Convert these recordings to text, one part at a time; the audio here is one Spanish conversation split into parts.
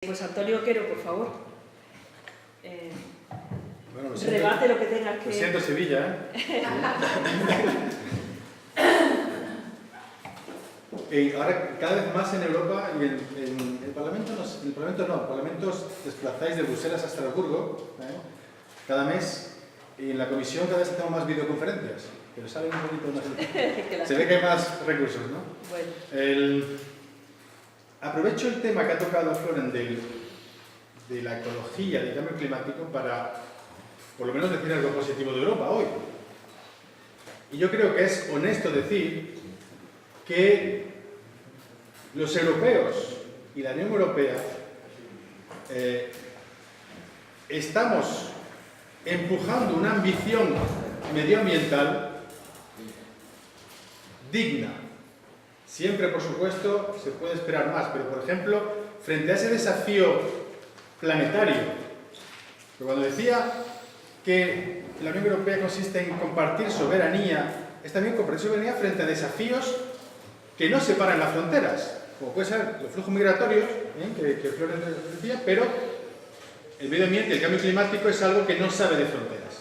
Pues Antonio Quero, por favor. Bueno, Rebate lo que tengas que... Lo siento, Sevilla, ahora, cada vez más en Europa y en el Parlamento, Parlamentos desplazáis de Bruselas a Estrasburgo, cada mes, y en la Comisión cada vez hacemos más videoconferencias, pero salen un poquito más... Se ve que hay más recursos, ¿no? Bueno. Aprovecho el tema que ha tocado Floren de la ecología, del cambio climático, para por lo menos decir algo positivo de Europa hoy. Y yo creo que es honesto decir que los europeos y la Unión Europea estamos empujando una ambición medioambiental digna. Siempre, por supuesto, se puede esperar más, pero, por ejemplo, frente a ese desafío planetario, que cuando decía que la Unión Europea consiste en compartir soberanía, es también compartir soberanía frente a desafíos que no separan las fronteras, como puede ser los flujos migratorios, que Floren decía, pero el medio ambiente, el cambio climático es algo que no sabe de fronteras.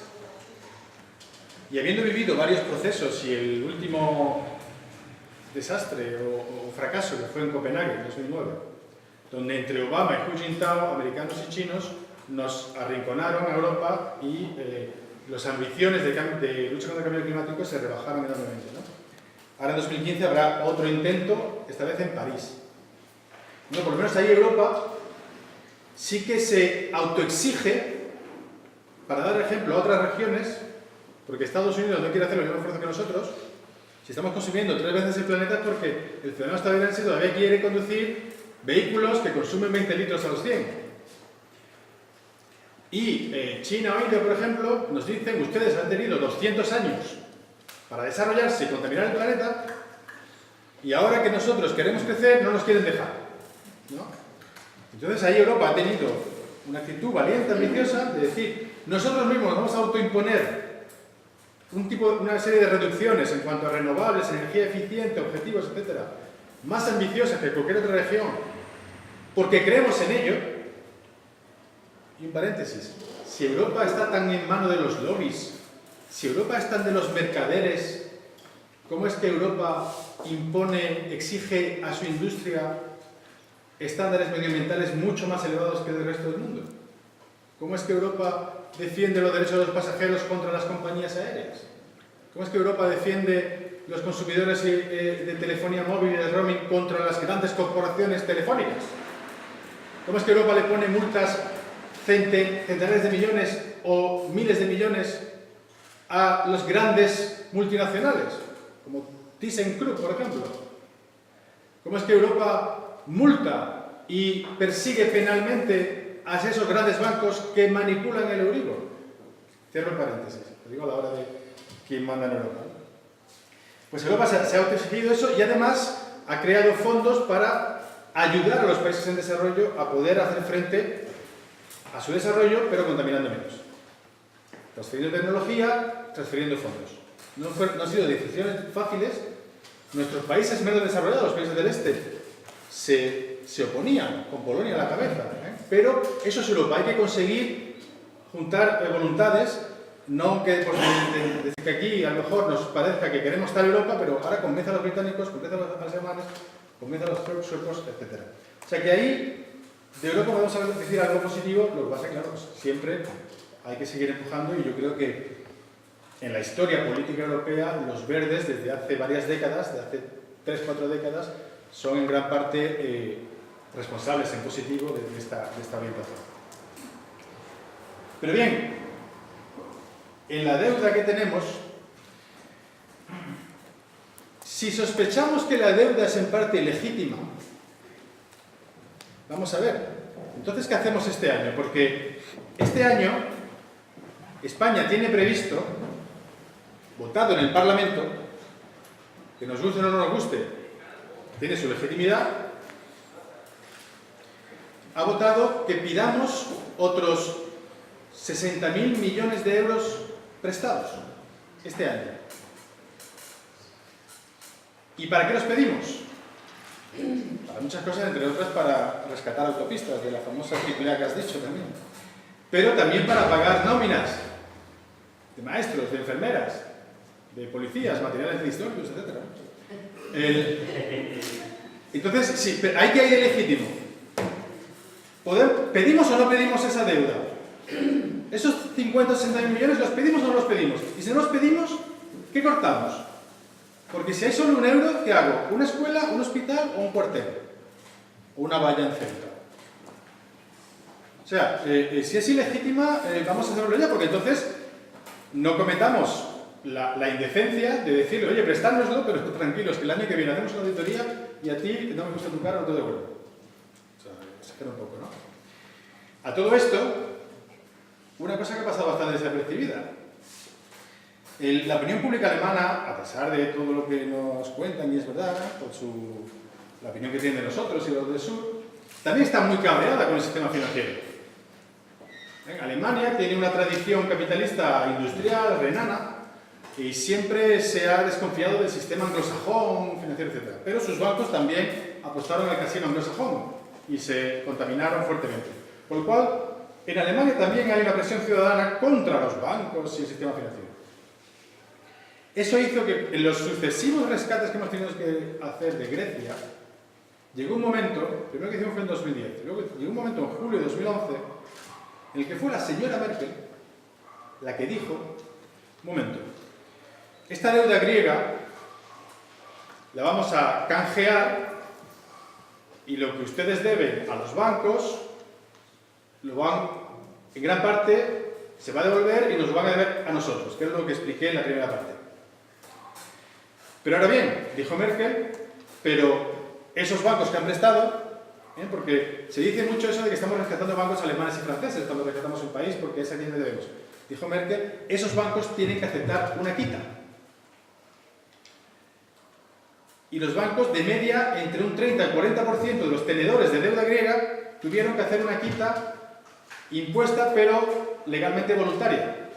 Y habiendo vivido varios procesos y el último desastre o fracaso que fue en Copenhague en 2009, donde entre Obama y Hu Jintao, americanos y chinos, nos arrinconaron a Europa y las ambiciones de lucha contra el cambio climático se rebajaron enormemente, ¿no? Ahora en 2015 habrá otro intento, esta vez en París. No, por lo menos ahí Europa sí que se autoexige, para dar ejemplo a otras regiones, porque Estados Unidos no quiere hacer el mismo esfuerzo que nosotros. Si estamos consumiendo 3 veces el planeta es porque el ciudadano estadounidense todavía quiere conducir vehículos que consumen 20 litros a los 100. Y China o India, por ejemplo, nos dicen: ustedes han tenido 200 años para desarrollarse y contaminar el planeta, y ahora que nosotros queremos crecer, no nos quieren dejar, ¿no? Entonces ahí Europa ha tenido una actitud valiente, ambiciosa, de decir: nosotros mismos vamos a autoimponer una serie de reducciones en cuanto a renovables, energía eficiente, objetivos, etcétera, más ambiciosas que cualquier otra región, porque creemos en ello. Y un paréntesis: si Europa está tan en mano de los lobbies, si Europa es tan de los mercaderes, ¿cómo es que Europa exige a su industria estándares medioambientales mucho más elevados que el del resto del mundo? ¿Cómo es que Europa defiende los derechos de los pasajeros contra las compañías aéreas? ¿Cómo es que Europa defiende los consumidores de telefonía móvil y de roaming contra las grandes corporaciones telefónicas? ¿Cómo es que Europa le pone multas centenares de millones o miles de millones a los grandes multinacionales, como ThyssenKrupp, por ejemplo? ¿Cómo es que Europa multa y persigue penalmente a esos grandes bancos que manipulan el Euribor? Cierro el paréntesis, lo digo a la hora de quién manda en Europa. Pues Europa se ha autoexigido eso y además ha creado fondos para ayudar a los países en desarrollo a poder hacer frente a su desarrollo, pero contaminando menos. Transfiriendo tecnología, transfiriendo fondos. No han sido decisiones fáciles. Nuestros países menos desarrollados, los países del este, se oponían, con Polonia a la cabeza, pero eso es Europa. Hay que conseguir juntar voluntades, no que decir que aquí a lo mejor nos parezca que queremos estar en Europa, pero ahora convence a los británicos, convence a los alemanes, convence a los suecos, etc. O sea que ahí de Europa podemos decir algo positivo. Lo que pasa es que, claro, pues siempre hay que seguir empujando, y yo creo que en la historia política europea los verdes desde hace varias décadas, de hace 3-4 décadas, son en gran parte responsables en positivo de esta orientación. Pero bien, en la deuda que tenemos, si sospechamos que la deuda es en parte legítima, vamos a ver, entonces ¿qué hacemos este año? Porque este año España tiene previsto, votado en el Parlamento, que nos guste o no nos guste, tiene su legitimidad, ha votado que pidamos otros 60.000 millones de euros prestados este año. ¿Y para qué los pedimos? Para muchas cosas, entre otras para rescatar autopistas, de la famosa triple A que has dicho también. Pero también para pagar nóminas de maestros, de enfermeras, de policías, materiales históricos, etc. Entonces, sí, ¿hay que ir legítimo? ¿Pedimos o no pedimos esa deuda? ¿Esos 50 o 60 millones los pedimos o no los pedimos? Y si no los pedimos, ¿qué cortamos? Porque si hay solo un euro, ¿qué hago? ¿Una escuela, un hospital o un cuartel? O una valla en cerca. O sea, si es ilegítima, vamos a hacerlo ya, porque entonces no cometamos la indecencia de decirle, oye, prestárnoslo, pero tranquilos, que el año que viene hacemos una auditoría y a ti no me gusta tu cara, no te devuelvo. O sea, exagero un poco, ¿no? A todo esto, una cosa que ha pasado bastante desapercibida. La opinión pública alemana, a pesar de todo lo que nos cuentan, y es verdad, por la opinión que tienen de nosotros y los del sur, también está muy cabreada con el sistema financiero. Alemania tiene una tradición capitalista industrial, renana, y siempre se ha desconfiado del sistema anglosajón, financiero, etc. Pero sus bancos también apostaron al casino anglosajón y se contaminaron fuertemente. Por lo cual, en Alemania también hay una presión ciudadana contra los bancos y el sistema financiero. Eso hizo que en los sucesivos rescates que hemos tenido que hacer de Grecia, llegó un momento, primero que hicimos fue en 2010, luego llegó un momento en julio de 2011, en el que fue la señora Merkel la que dijo, un momento, esta deuda griega la vamos a canjear y lo que ustedes deben a los bancos, en gran parte se va a devolver y nos lo van a deber a nosotros, que es lo que expliqué en la primera parte. Pero ahora bien, dijo Merkel, pero esos bancos que han prestado, porque se dice mucho eso de que estamos rescatando bancos alemanes y franceses cuando rescatamos un país porque es a quien le debemos. Dijo Merkel, esos bancos tienen que aceptar una quita. Y los bancos, de media, entre un 30 y 40% de los tenedores de deuda griega tuvieron que hacer una quita impuesta, pero legalmente voluntaria.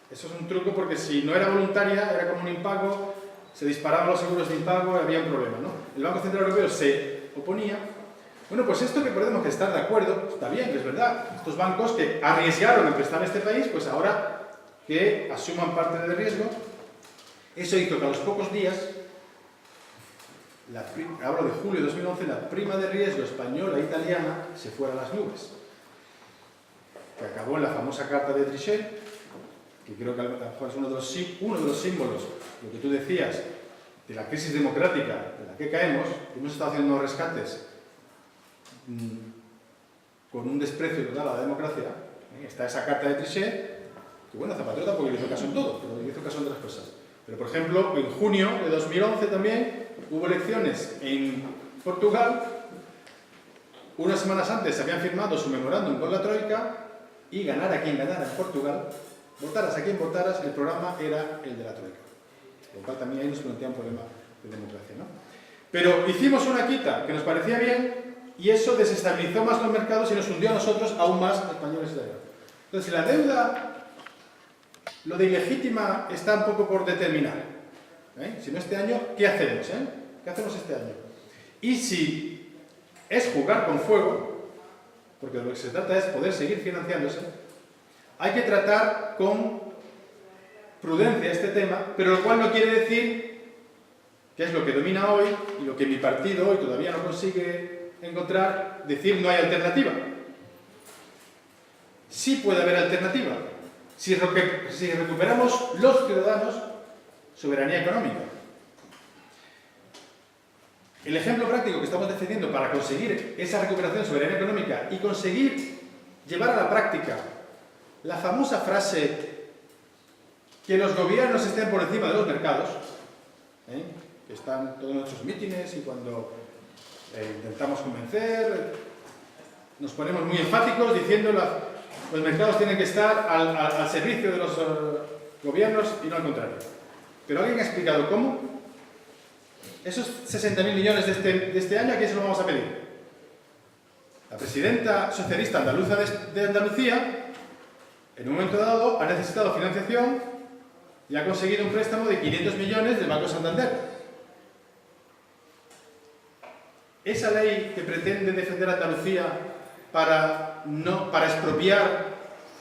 Eso es un truco porque si no era voluntaria, era como un impago, se disparaban los seguros de impago y había un problema, ¿no? El Banco Central Europeo se oponía. Bueno, pues esto que podemos estar de acuerdo, está bien, es verdad. Estos bancos que arriesgaron en prestar a este país, pues ahora que asuman parte del riesgo, eso hizo que a los pocos días, hablo de julio de 2011, la prima de riesgo española e italiana se fuera a las nubes. Que acabó en la famosa carta de Trichet, que creo que a lo mejor es uno de los símbolos, lo que tú decías, de la crisis democrática de la que caemos. Hemos estado haciendo unos rescates con un desprecio total a la democracia. Está esa carta de Trichet, que bueno, Zapatero tampoco le hizo caso en todo, pero le hizo caso en otras cosas. Pero por ejemplo, en junio de 2011 también hubo elecciones en Portugal. Unas semanas antes se habían firmado su memorándum con la Troika y ganara quien ganara en Portugal, votaras a quien votaras, el programa era el de la Troika. Lo cual también ahí nos plantea un problema de democracia, ¿no? Pero hicimos una quita que nos parecía bien y eso desestabilizó más los mercados y nos hundió a nosotros aún más, españoles y italianos. Entonces, si la deuda, lo de ilegítima está un poco por determinar. Si no este año, ¿qué hacemos? ¿Qué hacemos este año? Y si es jugar con fuego, porque de lo que se trata es poder seguir financiándose, hay que tratar con prudencia este tema, pero lo cual no quiere decir que es lo que domina hoy y lo que mi partido hoy todavía no consigue encontrar, decir no hay alternativa. Sí puede haber alternativa. Si recuperamos los ciudadanos soberanía económica. El ejemplo práctico que estamos defendiendo para conseguir esa recuperación de soberanía económica y conseguir llevar a la práctica la famosa frase que los gobiernos estén por encima de los mercados, que están todos nuestros mítines y cuando intentamos convencer, nos ponemos muy enfáticos diciendo los mercados tienen que estar al servicio de los gobiernos y no al contrario. Pero ¿alguien ha explicado cómo? Esos 60.000 millones de este año, ¿a quién se los vamos a pedir? La presidenta socialista andaluza de Andalucía, en un momento dado, ha necesitado financiación y ha conseguido un préstamo de 500 millones del Banco Santander. esa ley que pretende defender a Andalucía para expropiar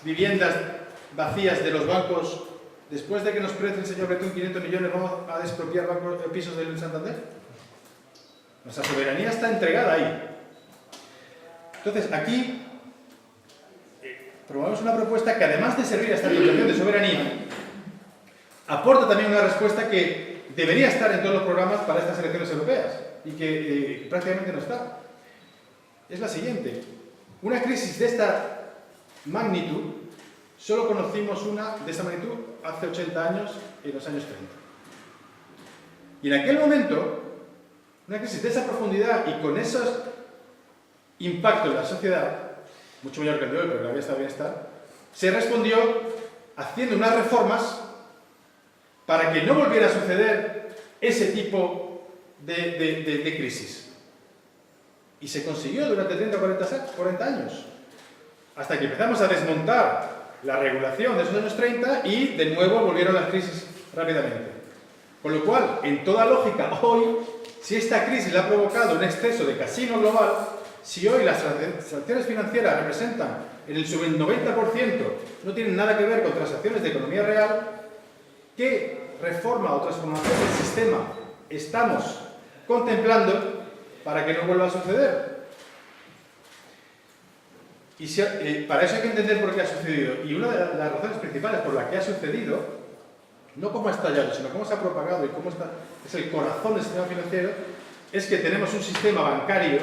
viviendas vacías de los bancos, después de que nos preste el señor Bretón 500 millones, ¿vamos a expropiar pisos del Santander? Nuestra soberanía está entregada ahí. Entonces, aquí promovemos una propuesta que, además de servir a esta concepción de soberanía, aporta también una respuesta que debería estar en todos los programas para estas elecciones europeas y que prácticamente no está. Es la siguiente. Una crisis de esta magnitud, solo conocimos una de esta magnitud hace 80 años, en los años 30. Y en aquel momento, una crisis de esa profundidad y con esos impactos en la sociedad, mucho mayor que el de hoy, pero que había estado bienestar, se respondió haciendo unas reformas para que no volviera a suceder ese tipo de crisis. Y se consiguió durante 30 o 40 años, hasta que empezamos a desmontar la regulación de esos años 30 y de nuevo volvieron las crisis rápidamente. Con lo cual, en toda lógica, hoy, si esta crisis ha provocado un exceso de casino global, si hoy las transacciones financieras representan en el 90%, no tienen nada que ver con transacciones de economía real, ¿qué reforma o transformación del sistema estamos contemplando para que no vuelva a suceder? Y para eso hay que entender por qué ha sucedido. Y una de las razones principales por la que ha sucedido, no cómo ha estallado, sino cómo se ha propagado y cómo es el corazón del sistema financiero, es que tenemos un sistema bancario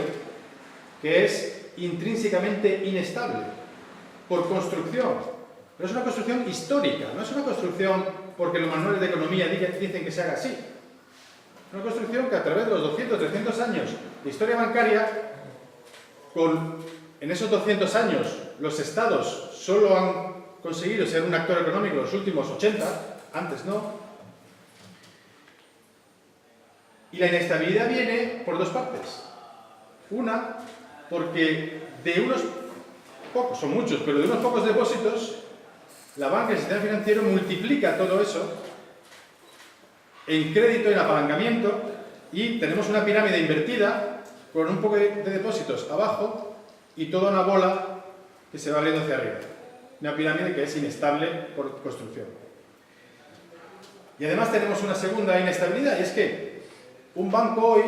que es intrínsecamente inestable, por construcción. Pero es una construcción histórica, no es una construcción porque los manuales de economía dicen que se haga así. Es una construcción que a través de los 200, 300 años de historia bancaria, en esos 200 años los estados solo han conseguido ser un actor económico los últimos 80, antes no. Y la inestabilidad viene por dos partes. Una, porque de unos pocos, son muchos, pero de unos pocos depósitos, la banca y el sistema financiero multiplica todo eso en crédito, en apalancamiento, y tenemos una pirámide invertida con un poco de depósitos abajo y toda una bola que se va abriendo hacia arriba. Una pirámide que es inestable por construcción. Y además tenemos una segunda inestabilidad, y es que un banco hoy,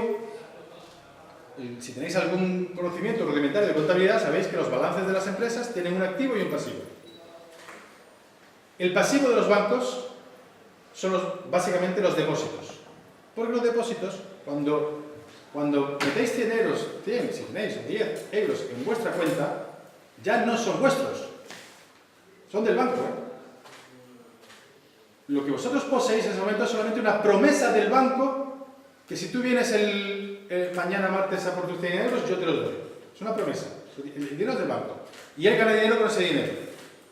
si tenéis algún conocimiento rudimentario de contabilidad, sabéis que los balances de las empresas tienen un activo y un pasivo. El pasivo de los bancos son básicamente los depósitos. Porque los depósitos, cuando metéis 100 euros, 100, si tenéis 10 euros en vuestra cuenta, ya no son vuestros, son del banco. Lo que vosotros poseéis en ese momento es solamente una promesa del banco que si tú vienes mañana martes a por tus 100 euros, yo te los doy. Es una promesa. El dinero es del banco. Y él gana dinero con ese dinero.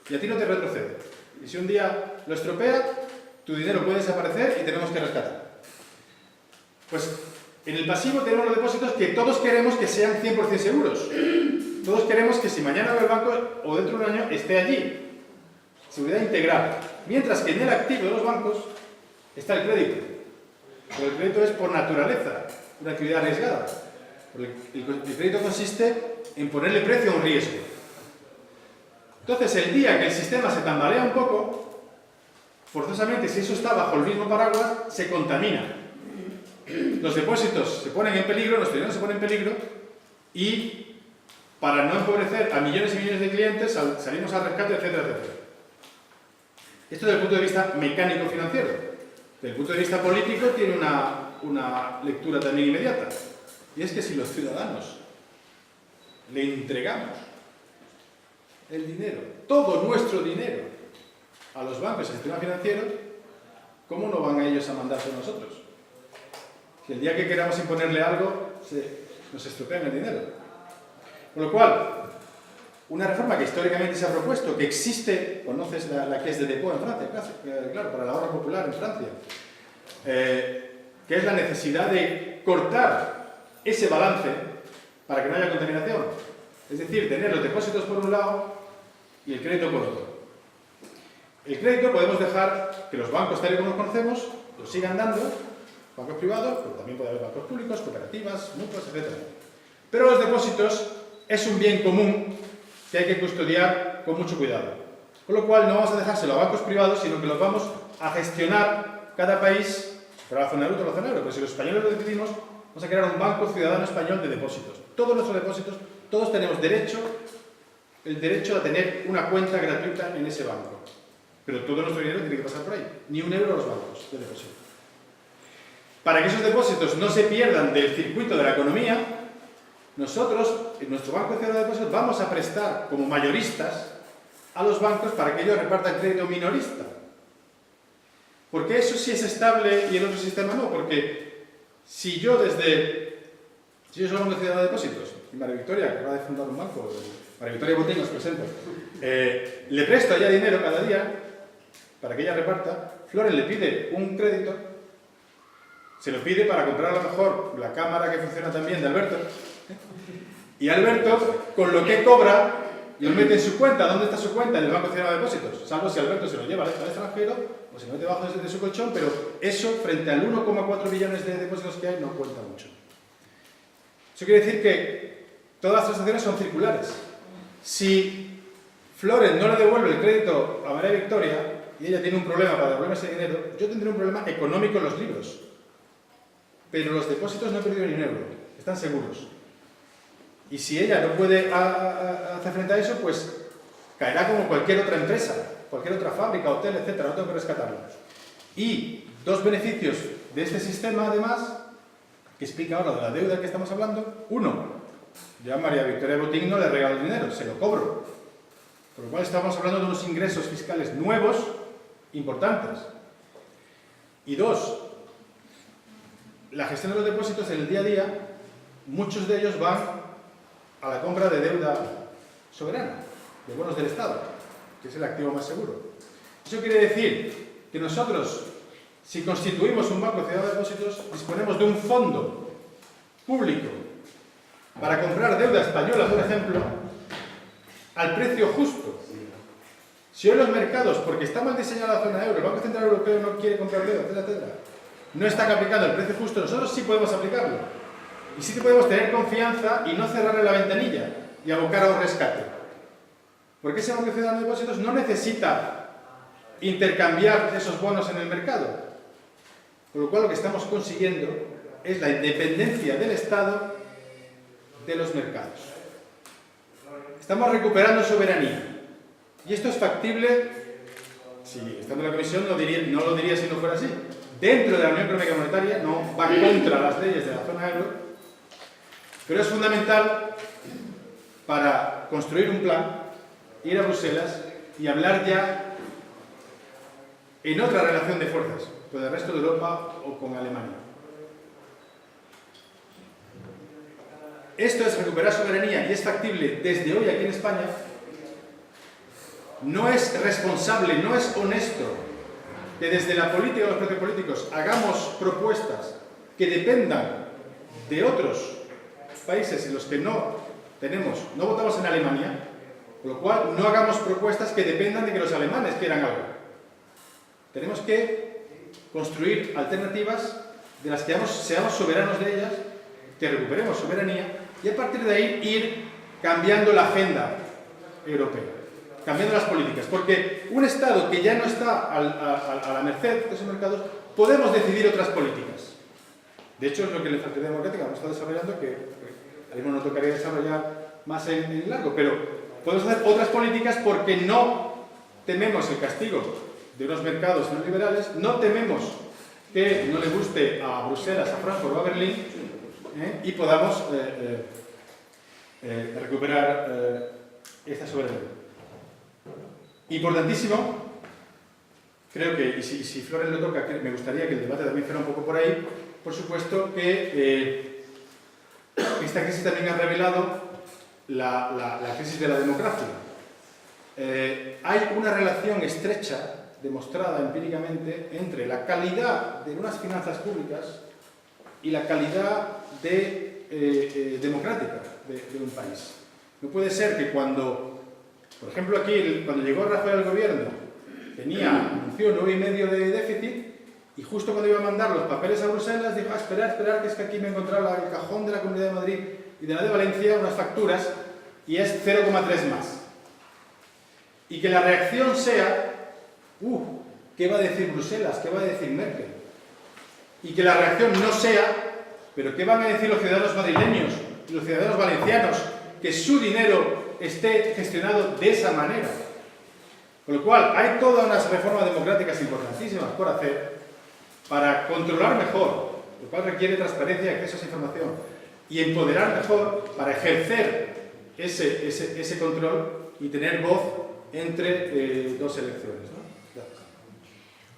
Y a ti no te retrocede. Y si un día lo estropea, tu dinero puede desaparecer y tenemos que rescatar. Pues en el pasivo tenemos los depósitos que todos queremos que sean 100% seguros. Todos queremos que si mañana va el banco o dentro de un año esté allí. Seguridad integral. Mientras que en el activo de los bancos está el crédito. Pero el crédito es por naturaleza una actividad arriesgada. El crédito consiste en ponerle precio a un riesgo. Entonces, el día que el sistema se tambalea un poco, forzosamente, si eso está bajo el mismo paraguas, se contamina. Los depósitos se ponen en peligro, los dineros se ponen en peligro, y para no empobrecer a millones y millones de clientes, salimos al rescate, etcétera, etcétera. Esto desde el punto de vista mecánico financiero. Desde el punto de vista político tiene una lectura también inmediata. Y es que si los ciudadanos le entregamos el dinero, todo nuestro dinero, a los bancos y al sistema financiero, ¿cómo no van ellos a mandar por nosotros? Que el día que queramos imponerle algo, nos estropean el dinero. Con lo cual, una reforma que históricamente se ha propuesto, que existe, conoces la que es de Depot en Francia, claro, para el ahorro popular en Francia, que es la necesidad de cortar ese balance para que no haya contaminación. Es decir, tener los depósitos por un lado y el crédito por otro. El crédito podemos dejar que los bancos, tal y como los conocemos, lo sigan dando, bancos privados, pero también puede haber bancos públicos, cooperativas, mutuas, etc. Pero los depósitos es un bien común que hay que custodiar con mucho cuidado. Con lo cual no vamos a dejárselo a bancos privados, sino que los vamos a gestionar cada país para la zona euro, toda la zona euro. Pero si los españoles lo decidimos, vamos a crear un banco ciudadano español de depósitos. Todos nuestros depósitos, todos tenemos el derecho a tener una cuenta gratuita en ese banco. Pero todo nuestro dinero tiene que pasar por ahí. Ni un euro a los bancos de depósito. Para que esos depósitos no se pierdan del circuito de la economía, nosotros, en nuestro Banco Ciudadano de Depósitos, vamos a prestar como mayoristas a los bancos para que ellos repartan crédito minorista. Porque eso sí es estable y el otro sistema no. Porque si yo soy el Banco Ciudadano de Depósitos, y María Victoria, que acaba de fundar un banco, María Victoria Botín os presento, le presto a ella dinero cada día para que ella reparta, Floren le pide un crédito, se lo pide para comprar a lo mejor la cámara que funciona también de Alberto, y Alberto, con lo que cobra, lo mete en su cuenta. ¿Dónde está su cuenta? En el Banco Ciudadano de Depósitos, salvo si Alberto se lo lleva al extranjero o se lo mete debajo de su colchón, pero eso, frente al 1,4 billones de depósitos que hay, no cuenta mucho. Eso quiere decir que todas las transacciones son circulares. Si Floren no le devuelve el crédito a María Victoria y ella tiene un problema para devolverme ese dinero, yo tendré un problema económico en los libros. Pero los depósitos no he perdido ni un euro, están seguros. Y si ella no puede hacer frente a eso, pues caerá como cualquier otra empresa, cualquier otra fábrica, hotel, etc. No tengo que rescatarlo. Y dos beneficios de este sistema, además, que explica ahora de la deuda que estamos hablando. Uno, yo a María Victoria Botín no le regalo el dinero, se lo cobro. Por lo cual estamos hablando de unos ingresos fiscales nuevos, importantes. Y dos, la gestión de los depósitos en el día a día, muchos de ellos van a la compra de deuda soberana, de bonos del Estado, que es el activo más seguro. Eso quiere decir que nosotros, si constituimos un Banco Ciudadano de Depósitos, disponemos de un fondo público para comprar deuda española, por ejemplo, al precio justo. Si hoy los mercados, porque está mal diseñada la zona euro, el Banco Central Europeo no quiere comprar deuda, etc., no están aplicando el precio justo, nosotros sí podemos aplicarlo. Y sí que podemos tener confianza y no cerrarle la ventanilla y abocar a un rescate. Porque ese Banco Ciudadano de Depósitos no necesita intercambiar esos bonos en el mercado. Con lo cual lo que estamos consiguiendo es la independencia del Estado de los mercados. Estamos recuperando soberanía. Y esto es factible, si estando en la Comisión no lo diría si no fuera así. Dentro de la Unión Económica y Monetaria, no va contra las leyes de la zona euro, pero es fundamental para construir un plan, ir a Bruselas y hablar ya en otra relación de fuerzas, con el resto de Europa o con Alemania. Esto es recuperar soberanía y es factible desde hoy aquí en España. No es responsable, no es honesto que desde la política de los propios políticos hagamos propuestas que dependan de otros países en los que no votamos en Alemania, con lo cual no hagamos propuestas que dependan de que los alemanes quieran algo. Tenemos que construir alternativas de las que seamos soberanos de ellas, que recuperemos soberanía y a partir de ahí ir cambiando la agenda europea, cambiando las políticas, porque un Estado que ya no está a la merced de esos mercados, podemos decidir otras políticas. De hecho, es lo que la Factoría Democrática hemos estado desarrollando, que a mí no tocaría desarrollar más en largo, pero podemos hacer otras políticas porque no tememos el castigo de unos mercados neoliberales, no tememos que no le guste a Bruselas, a Frankfurt o a Berlín, y podamos recuperar esta soberanía. Importantísimo, creo que, y si Floren lo toca, me gustaría que el debate también fuera un poco por ahí, por supuesto que esta crisis también ha revelado la crisis de la democracia. Hay una relación estrecha, demostrada empíricamente, entre la calidad de unas finanzas públicas y la calidad democrática de un país. No puede ser que cuando, por ejemplo aquí, cuando llegó Rajoy al gobierno, anunció 9,5 de déficit, y justo cuando iba a mandar los papeles a Bruselas, dijo, esperar, que es que aquí me he encontrado el cajón de la Comunidad de Madrid y de la de Valencia unas facturas y es 0,3 más. Y que la reacción sea, ¿qué va a decir Bruselas? ¿Qué va a decir Merkel? Y que la reacción no sea, ¿pero qué van a decir los ciudadanos madrileños y los ciudadanos valencianos que su dinero esté gestionado de esa manera? Con lo cual, hay todas unas reformas democráticas importantísimas por hacer para controlar mejor, lo cual requiere transparencia y acceso a esa información, y empoderar mejor para ejercer ese control y tener voz entre dos elecciones, ¿no?